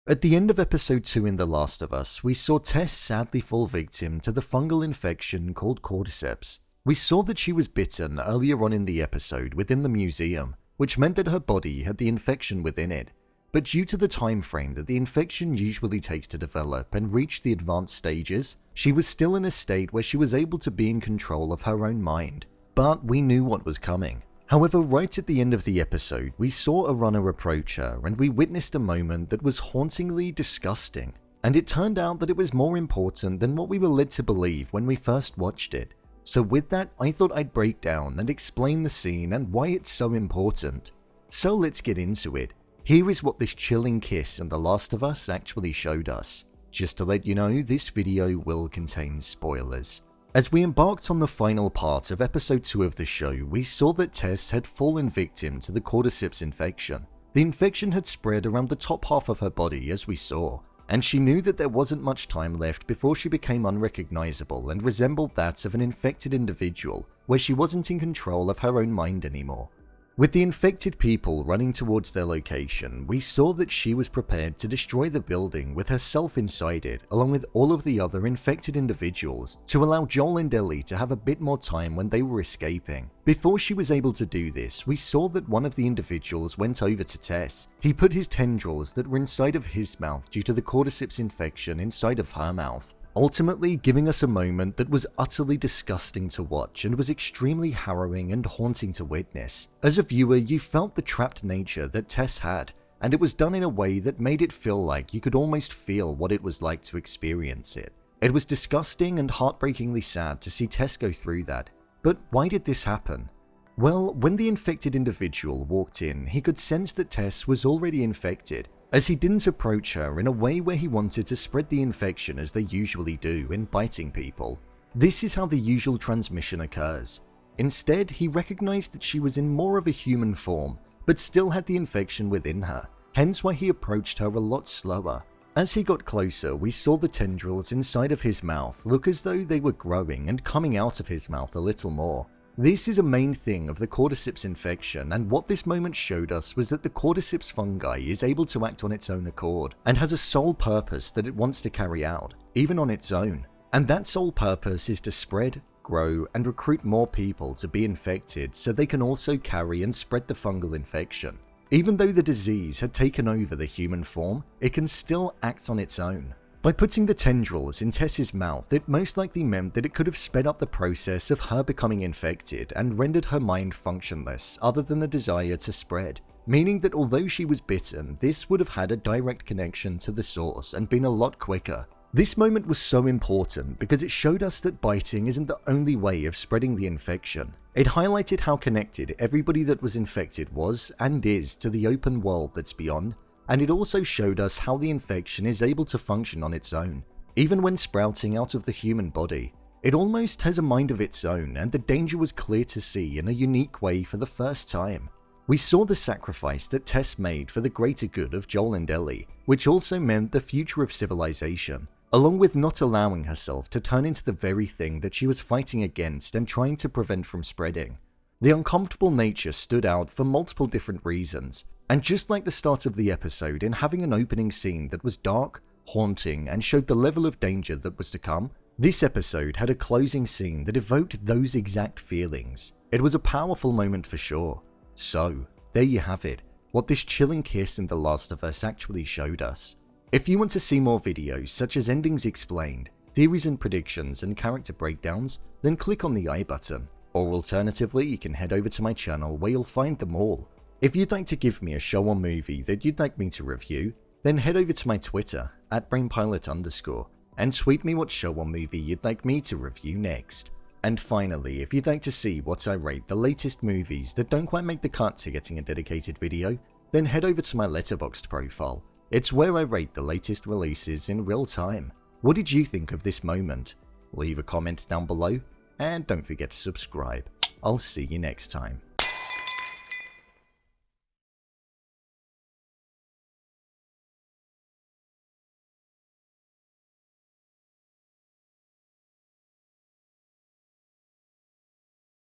At the end of episode 2 in The Last of Us, we saw Tess sadly fall victim to the fungal infection called Cordyceps. We saw that she was bitten earlier on in the episode within the museum, which meant that her body had the infection within it. But due to the time frame that the infection usually takes to develop and reach the advanced stages, she was still in a state where she was able to be in control of her own mind. But we knew what was coming. However, right at the end of the episode, we saw a runner approach her and we witnessed a moment that was hauntingly disgusting. And it turned out that it was more important than what we were led to believe when we first watched it. So with that, I thought I'd break down and explain the scene and why it's so important. So let's get into it. Here is what this chilling kiss in The Last of Us actually showed us. Just to let you know, this video will contain spoilers. As we embarked on the final part of episode 2 of the show, we saw that Tess had fallen victim to the Cordyceps infection. The infection had spread around the top half of her body, as we saw, and she knew that there wasn't much time left before she became unrecognizable and resembled that of an infected individual, where she wasn't in control of her own mind anymore. With the infected people running towards their location, we saw that she was prepared to destroy the building with herself inside it, along with all of the other infected individuals, to allow Joel and Ellie to have a bit more time when they were escaping. Before she was able to do this, we saw that one of the individuals went over to Tess. He put his tendrils that were inside of his mouth due to the Cordyceps infection inside of her mouth, ultimately giving us a moment that was utterly disgusting to watch and was extremely harrowing and haunting to witness. As a viewer, you felt the trapped nature that Tess had, and it was done in a way that made it feel like you could almost feel what it was like to experience it. It was disgusting and heartbreakingly sad to see Tess go through that. But why did this happen? Well, when the infected individual walked in, he could sense that Tess was already infected, as he didn't approach her in a way where he wanted to spread the infection as they usually do in biting people. This is how the usual transmission occurs. Instead, he recognized that she was in more of a human form, but still had the infection within her, hence why he approached her a lot slower. As he got closer, we saw the tendrils inside of his mouth look as though they were growing and coming out of his mouth a little more. This is a main thing of the Cordyceps infection, and what this moment showed us was that the Cordyceps fungi is able to act on its own accord and has a sole purpose that it wants to carry out, even on its own. And that sole purpose is to spread, grow, and recruit more people to be infected so they can also carry and spread the fungal infection. Even though the disease had taken over the human form, it can still act on its own. By putting the tendrils in Tess's mouth, it most likely meant that it could have sped up the process of her becoming infected and rendered her mind functionless other than the desire to spread, meaning that although she was bitten, this would have had a direct connection to the source and been a lot quicker. This moment was so important because it showed us that biting isn't the only way of spreading the infection. It highlighted how connected everybody that was infected was and is to the open world that's beyond. And it also showed us how the infection is able to function on its own, even when sprouting out of the human body. It almost has a mind of its own, and the danger was clear to see in a unique way for the first time. We saw the sacrifice that Tess made for the greater good of Joel and Ellie, which also meant the future of civilization, along with not allowing herself to turn into the very thing that she was fighting against and trying to prevent from spreading. The uncomfortable nature stood out for multiple different reasons. And just like the start of the episode in having an opening scene that was dark, haunting, and showed the level of danger that was to come, this episode had a closing scene that evoked those exact feelings. It was a powerful moment for sure. So, there you have it, what this chilling kiss in The Last of Us actually showed us. If you want to see more videos such as endings explained, theories and predictions, and character breakdowns, then click on the I button. Or alternatively, you can head over to my channel where you'll find them all. If you'd like to give me a show or movie that you'd like me to review, then head over to my Twitter, @brainpilot_, and tweet me what show or movie you'd like me to review next. And finally, if you'd like to see what I rate the latest movies that don't quite make the cut to getting a dedicated video, then head over to my Letterboxd profile. It's where I rate the latest releases in real time. What did you think of this moment? Leave a comment down below, and don't forget to subscribe. I'll see you next time.